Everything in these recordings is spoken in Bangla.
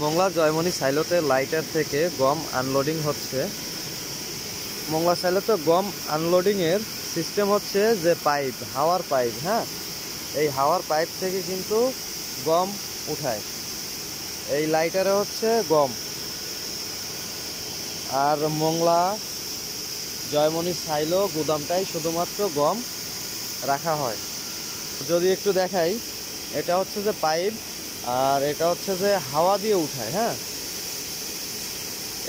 মংলা জয়মনি সাইলোতে লাইটার থেকে গম আনলোডিং হচ্ছে। মংলা সাইলোতে গম আনলোডিংয়ের সিস্টেম হচ্ছে যে পাইপ, হাওয়ার পাইপ। হ্যাঁ, এই হাওয়ার পাইপ থেকে কিন্তু গম উঠায়। এই লাইটারে হচ্ছে গম। আর মংলা জয়মনি সাইলো গুদামটাই শুধুমাত্র গম রাখা হয়। যদি একটু দেখাই, এটা হচ্ছে যে পাইপ, আর এটা হচ্ছে যে হাওয়া দিয়ে উঠায়। হ্যাঁ,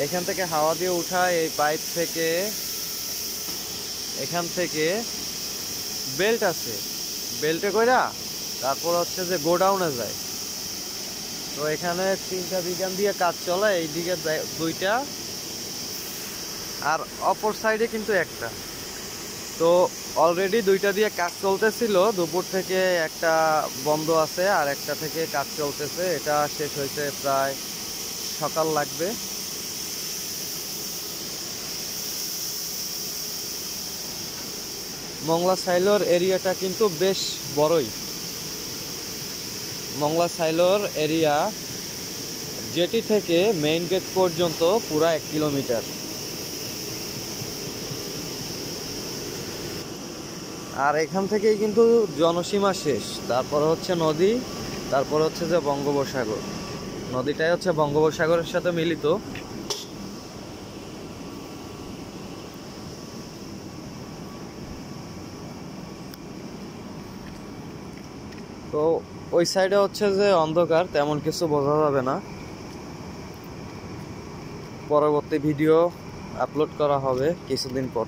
এখান থেকে হাওয়া দিয়ে উঠায়। এই পাইপ থেকে, এখান থেকে বেল্ট আছে, বেল্টে কইরা তারপর হচ্ছে যে গোডাউনে যায়। তো এখানে 3টা বিঘান দিয়ে কাজ চলে, এইদিকে 2টা, আর অপর সাইডে কিন্তু একটা। তো অলরেডি 2টা দিয়ে কাজ চলতেছিল, দুপুর থেকে একটা বন্ধ আছে আর একটা থেকে কাজ চলতেছে। এটা শেষ হয়েছে প্রায় সকাল লাগবে। মংলা সাইলোর এরিয়াটা কিন্তু বেশ বড়ই। মংলা সাইলোর এরিয়া জেটি থেকে মেইন গেট পর্যন্ত পুরা 1 কিলোমিটার। আর এখান থেকেই কিন্তু জনসীমা শেষ। তারপর হচ্ছে নদী, তারপর হচ্ছে যে বঙ্গোপসাগর। নদীটাই হচ্ছে বঙ্গোপসাগরের সাথে মিলিত। তো ওই সাইডে হচ্ছে যে অন্ধকার, তেমন কিছু বোঝা যাবে না। পরবর্তী ভিডিও আপলোড করা হবে কিছুদিন পর।